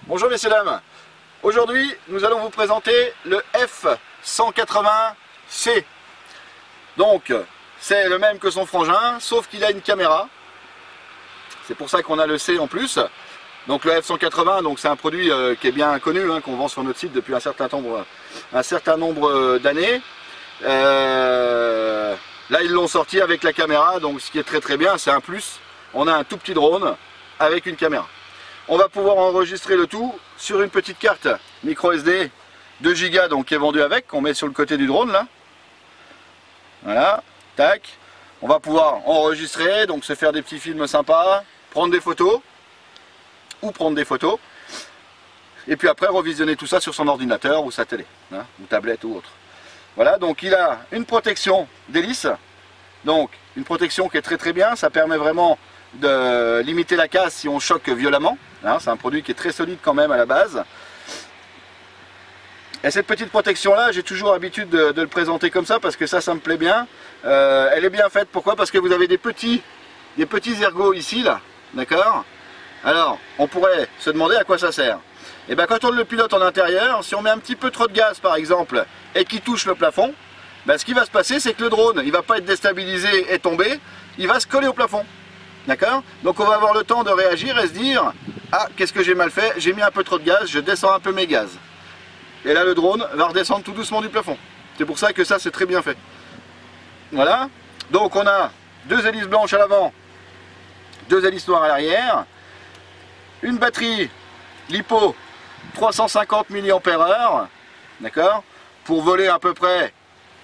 Bonjour messieurs dames, aujourd'hui nous allons vous présenter le F180C. Donc c'est le même que son frangin, sauf qu'il a une caméra. C'est pour ça qu'on a le C en plus. Donc le F180, donc c'est un produit qui est bien connu, hein, qu'on vend sur notre site depuis un certain nombre d'années. Là ils l'ont sorti avec la caméra, donc ce qui est très bien, c'est un plus. On a un tout petit drone avec une caméra. On va pouvoir enregistrer le tout sur une petite carte micro SD 2 Go, donc qui est vendue avec, qu'on met sur le côté du drone là. Voilà, tac. On va pouvoir enregistrer, donc se faire des petits films sympas, prendre des photos, et puis après revisionner tout ça sur son ordinateur ou sa télé, hein, ou tablette ou autre. Voilà, donc il a une protection d'hélice, donc une protection qui est très bien, ça permet vraiment de limiter la casse si on choque violemment, hein, c'est un produit qui est très solide quand même à la base. Et cette petite protection là, j'ai toujours l'habitude de le présenter comme ça parce que ça me plaît bien. Elle est bien faite, pourquoi? Parce que vous avez des petits ergots ici là, d'accord? Alors on pourrait se demander à quoi ça sert. Et bien quand on le pilote en intérieur, si on met un petit peu trop de gaz par exemple et qu'il touche le plafond, ben, ce qui va se passer c'est que le drone il va pas être déstabilisé et tomber, il va se coller au plafond. D'accord? Donc on va avoir le temps de réagir et se dire: ah, qu'est-ce que j'ai mal fait? J'ai mis un peu trop de gaz, je descends un peu mes gaz. Et là le drone va redescendre tout doucement du plafond. C'est pour ça que ça c'est très bien fait. Voilà. Donc on a deux hélices blanches à l'avant, deux hélices noires à l'arrière, une batterie LiPo 350 mAh, d'accord? Pour voler à peu près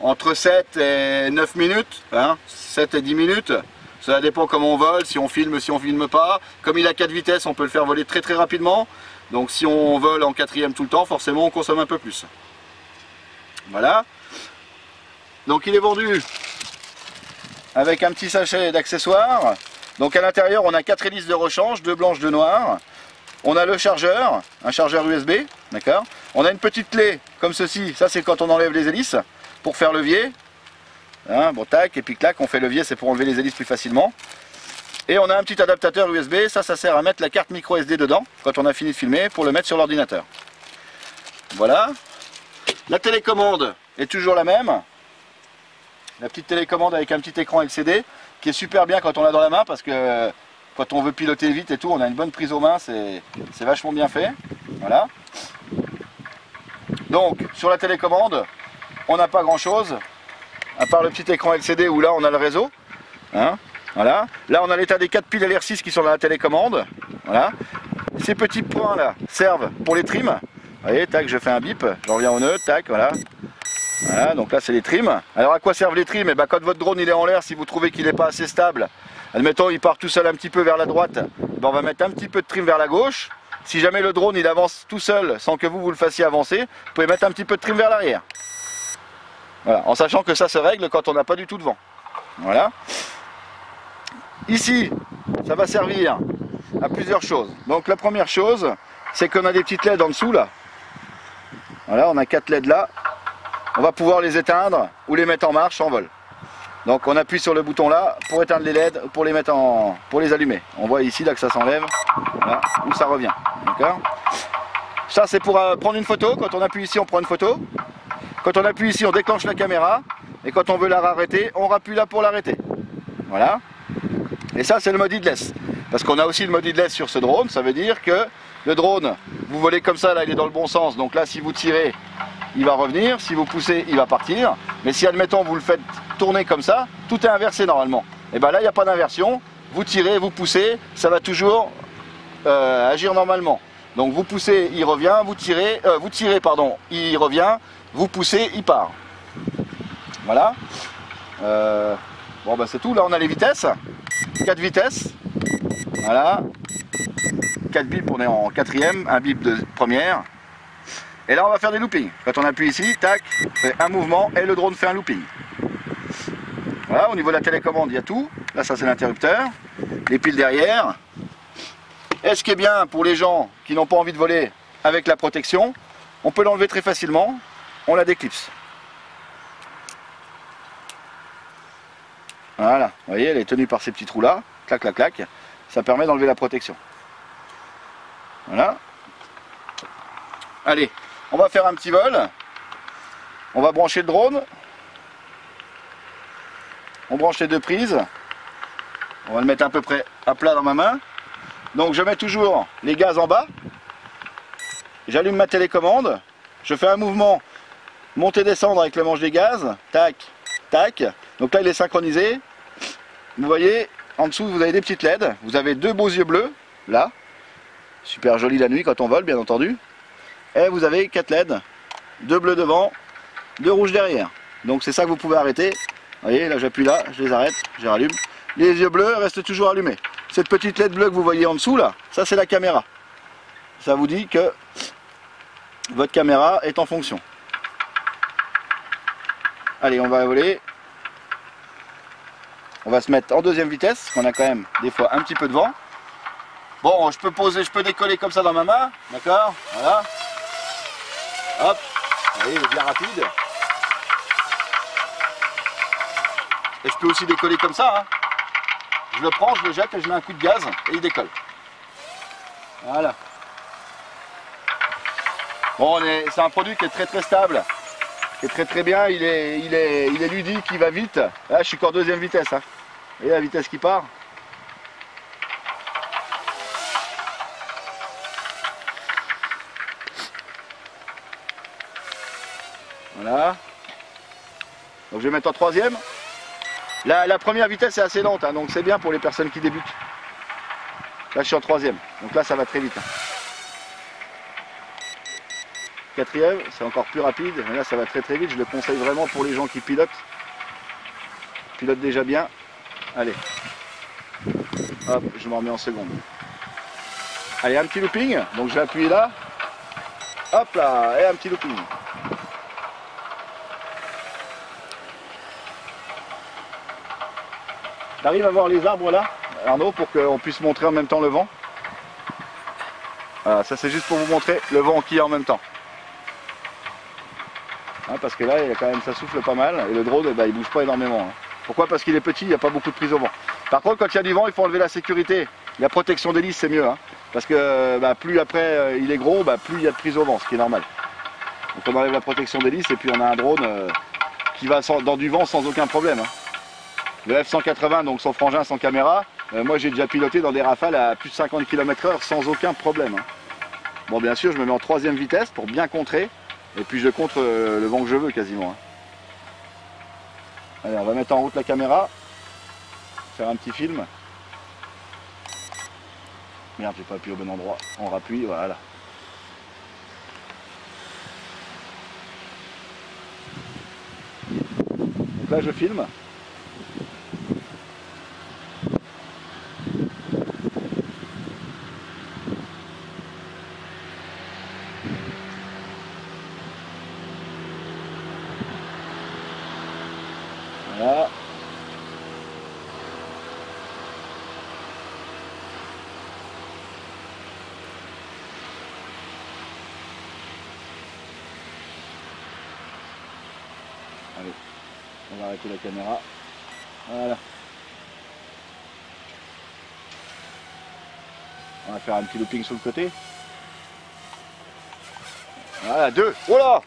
entre 7 et 9 minutes, hein, 7 et 10 minutes. Ça dépend comment on vole, si on filme pas. Comme il a 4 vitesses, on peut le faire voler très rapidement. Donc si on vole en 4e tout le temps, forcément on consomme un peu plus. Voilà. Donc il est vendu avec un petit sachet d'accessoires. Donc à l'intérieur on a 4 hélices de rechange, 2 blanches, 2 noires. On a le chargeur, un chargeur USB, d'accord. On a une petite clé comme ceci, ça c'est quand on enlève les hélices, pour faire levier. Hein, bon tac, et puis clac, on fait levier, c'est pour enlever les hélices plus facilement. Et on a un petit adaptateur USB, ça sert à mettre la carte micro SD dedans, quand on a fini de filmer, pour le mettre sur l'ordinateur. Voilà. La télécommande est toujours la même. La petite télécommande avec un petit écran LCD, qui est super bien quand on l'a dans la main, parce que quand on veut piloter vite et tout, on a une bonne prise aux mains, c'est vachement bien fait. Voilà. Donc, sur la télécommande, on n'a pas grand chose. À part le petit écran LCD où là on a le réseau, hein, voilà. Là on a l'état des 4 piles LR6 qui sont dans la télécommande, voilà. Ces petits points là servent pour les trims, vous voyez, tac, je fais un bip, j'en reviens au nœud, tac, voilà. Voilà, donc là c'est les trims. Alors à quoi servent les trims? Et ben, quand votre drone il est en l'air, si vous trouvez qu'il n'est pas assez stable, admettons il part tout seul un petit peu vers la droite, ben, on va mettre un petit peu de trim vers la gauche. Si jamais le drone il avance tout seul sans que vous le fassiez avancer, vous pouvez mettre un petit peu de trim vers l'arrière. Voilà, en sachant que ça se règle quand on n'a pas du tout de vent. Voilà. Ici, ça va servir à plusieurs choses. Donc la première chose, c'est qu'on a des petites LED en dessous là. Voilà, on a 4 LED là. On va pouvoir les éteindre ou les mettre en marche en vol. Donc on appuie sur le bouton là pour éteindre les LED, pour les allumer. On voit ici là que ça s'enlève, voilà, ou ça revient. D'accord. Ça c'est pour prendre une photo. Quand on appuie ici, on prend une photo. Quand on appuie ici, on déclenche la caméra, et quand on veut la arrêter, on appuie là pour l'arrêter. Voilà. Et ça, c'est le mode headless. Parce qu'on a aussi le mode headless sur ce drone, ça veut dire que le drone, vous volez comme ça, là, il est dans le bon sens. Donc là, si vous tirez, il va revenir. Si vous poussez, il va partir. Mais si, admettons, vous le faites tourner comme ça, tout est inversé normalement. Et bien là, il n'y a pas d'inversion. Vous tirez, vous poussez, ça va toujours agir normalement. Donc vous poussez, il revient, vous tirez, pardon, il revient. Vous poussez, il part. Voilà. Bon bah c'est tout, là on a les vitesses. 4 vitesses. Voilà. 4 bips, on est en 4e, un bip de première. Et là on va faire des loopings. Quand on appuie ici, tac, on fait un mouvement et le drone fait un looping. Voilà, au niveau de la télécommande, il y a tout. Là ça c'est l'interrupteur. Les piles derrière. Et ce qui est bien pour les gens qui n'ont pas envie de voler avec la protection, on peut l'enlever très facilement. On la déclipse. Voilà, vous voyez, elle est tenue par ces petits trous là, clac clac clac, ça permet d'enlever la protection. Voilà. Allez, on va faire un petit vol. On va brancher le drone. On branche les deux prises. On va le mettre à peu près à plat dans ma main. Donc je mets toujours les gaz en bas. J'allume ma télécommande. Je fais un mouvement monter-descendre avec le manche des gaz. Tac, tac. Donc là il est synchronisé. Vous voyez, en dessous vous avez des petites LED. Vous avez deux beaux yeux bleus. Là. Super joli la nuit quand on vole bien entendu. Et vous avez 4 LED. 2 bleus devant, 2 rouges derrière. Donc c'est ça que vous pouvez arrêter. Vous voyez, là j'appuie là, je les arrête, je les rallume. Les yeux bleus restent toujours allumés. Cette petite LED bleue que vous voyez en dessous là, ça c'est la caméra. Ça vous dit que votre caméra est en fonction. Allez, on va voler. On va se mettre en deuxième vitesse, parce qu'on a quand même des fois un petit peu de vent. Bon, je peux poser, je peux décoller comme ça dans ma main, d'accord? Voilà. Hop, vous voyez, il est bien rapide. Et je peux aussi décoller comme ça, hein. Je le prends, je le jette et je mets un coup de gaz et il décolle. Voilà. Bon, c'est un produit qui est très stable, qui est très bien, il est ludique, il va vite. Là, je suis qu'en deuxième vitesse, hein. Vous voyez la vitesse qui part? Voilà. Donc je vais mettre en troisième. La première vitesse est assez lente, hein, donc c'est bien pour les personnes qui débutent. Là je suis en troisième, donc là ça va très vite. Hein. Quatrième, c'est encore plus rapide, mais là ça va très vite, je le conseille vraiment pour les gens qui pilotent. Pilotent déjà bien. Allez. Hop, je m'en remets en seconde. Allez, un petit looping, donc je vais appuyer là. Hop là, et un petit looping. J'arrive à voir les arbres là, Arnaud, pour qu'on puisse montrer en même temps le vent. Voilà, ça c'est juste pour vous montrer le vent qui est en même temps. Hein, parce que là, il y a quand même, ça souffle pas mal, et le drone, bah, il bouge pas énormément. Hein. Pourquoi? Parce qu'il est petit, il n'y a pas beaucoup de prise au vent. Par contre, quand il y a du vent, il faut enlever la sécurité. La protection d'hélice, c'est mieux. Hein, parce que bah, plus après il est gros, bah, plus il y a de prise au vent, ce qui est normal. Donc on enlève la protection d'hélice, et puis on a un drone qui va dans du vent sans aucun problème. Hein. Le F-180, donc son frangin sans caméra, moi j'ai déjà piloté dans des rafales à plus de 50 km/h sans aucun problème. Hein. Bon, bien sûr, je me mets en troisième vitesse pour bien contrer, et puis je contre le vent que je veux quasiment. Hein. Allez, on va mettre en route la caméra, faire un petit film. Merde, j'ai pas appuyé au bon endroit, on rappuie, voilà. Donc là je filme. Voilà. Allez, on va arrêter la caméra. Voilà. On va faire un petit looping sur le côté. Voilà, 2. Oh là!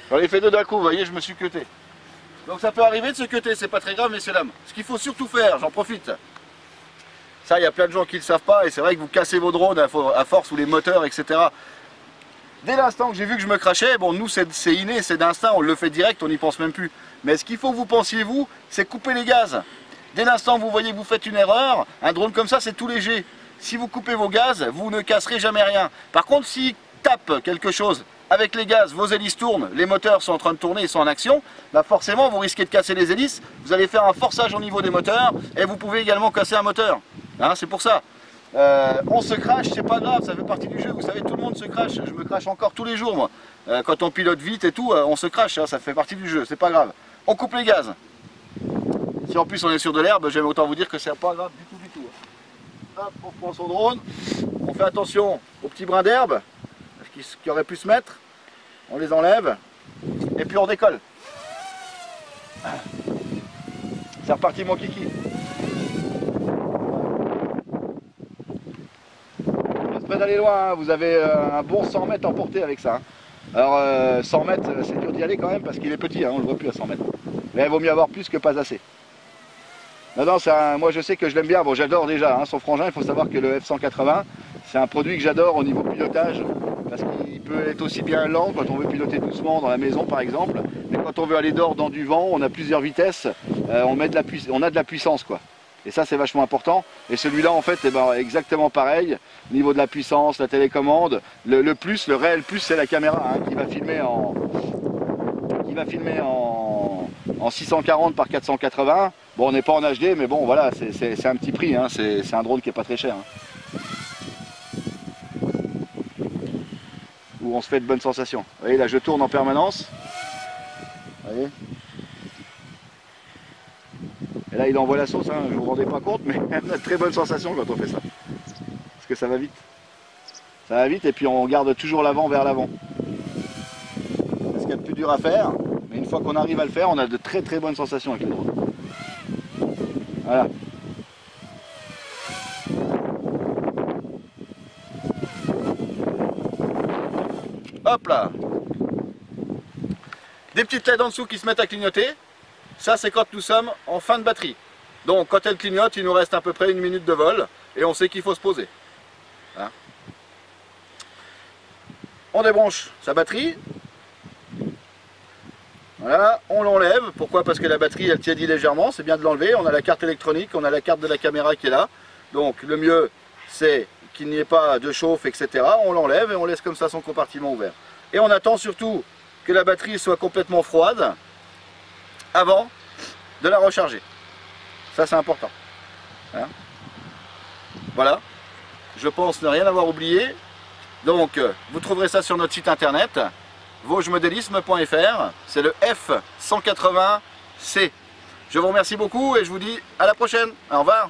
J'en ai fait 2 d'un coup, vous voyez, je me suis cuté. Donc ça peut arriver de se cuter, c'est pas très grave, messieurs dames. Ce qu'il faut surtout faire, j'en profite. Ça, il y a plein de gens qui ne le savent pas, et c'est vrai que vous cassez vos drones à force, ou les moteurs, etc. Dès l'instant que j'ai vu que je me crachais, bon, nous c'est inné, c'est d'instinct, on le fait direct, on n'y pense même plus. Mais ce qu'il faut que vous pensiez, vous, c'est couper les gaz. Dès l'instant que vous voyez que vous faites une erreur, un drone comme ça, c'est tout léger. Si vous coupez vos gaz, vous ne casserez jamais rien. Par contre, s'il tape quelque chose, avec les gaz, vos hélices tournent, les moteurs sont en train de tourner, ils sont en action, bah forcément vous risquez de casser les hélices, vous allez faire un forçage au niveau des moteurs, et vous pouvez également casser un moteur. Hein, c'est pour ça. On se crache, c'est pas grave, ça fait partie du jeu, vous savez, tout le monde se crache, je me crache encore tous les jours moi. Quand on pilote vite et tout, on se crache, hein, ça fait partie du jeu, c'est pas grave. On coupe les gaz. Si en plus on est sur de l'herbe, j'aime autant vous dire que c'est pas grave du tout. Hop, on prend son drone, on fait attention aux petits brins d'herbe qui auraient pu se mettre, on les enlève, et puis on décolle. C'est reparti mon kiki. Pas d'aller loin, hein. Vous avez un bon 100 mètres emporté avec ça. Hein. Alors 100 mètres, c'est dur d'y aller quand même parce qu'il est petit, hein, on le voit plus à 100 mètres. Mais il vaut mieux avoir plus que pas assez. Non, non, moi je sais que je l'aime bien. Bon, j'adore déjà hein, son frangin. Il faut savoir que le F180, c'est un produit que j'adore au niveau pilotage. Parce qu'il peut être aussi bien lent quand on veut piloter doucement dans la maison par exemple. Mais quand on veut aller dehors dans du vent, on a plusieurs vitesses, on a de la puissance quoi. Et ça c'est vachement important. Et celui-là en fait, eh ben, exactement pareil. Au niveau de la puissance, la télécommande, le réel plus c'est la caméra hein, qui va filmer en 640 par 480. Bon, on n'est pas en HD, mais bon, voilà, c'est un petit prix. Hein. C'est un drone qui n'est pas très cher. Hein. Où on se fait de bonnes sensations. Vous voyez, là, je tourne en permanence. Vous voyez. Et là, il envoie la sauce. Hein. Je ne vous rendais pas compte, mais on a de très bonnes sensations quand on fait ça. Parce que ça va vite. Ça va vite, et puis on garde toujours l'avant vers l'avant. C'est ce qu'il y a de plus dur à faire. Mais une fois qu'on arrive à le faire, on a de très très bonnes sensations avec le drone. Voilà. Hop là. Des petites LED en dessous qui se mettent à clignoter. Ça c'est quand nous sommes en fin de batterie. Donc quand elle clignote, il nous reste à peu près 1 minute de vol. Et on sait qu'il faut se poser. Hein. On débranche sa batterie. Voilà, on l'enlève. Pourquoi? Parce que la batterie elle tiédit légèrement, c'est bien de l'enlever. On a la carte électronique, on a la carte de la caméra qui est là. Donc le mieux c'est qu'il n'y ait pas de chauffe, etc. On l'enlève et on laisse comme ça son compartiment ouvert. Et on attend surtout que la batterie soit complètement froide avant de la recharger. Ça c'est important. Hein? Voilà, je pense ne rien avoir oublié. Donc vous trouverez ça sur notre site internet. vosgemodélisme.fr, c'est le F180C. Je vous remercie beaucoup et je vous dis à la prochaine. Au revoir.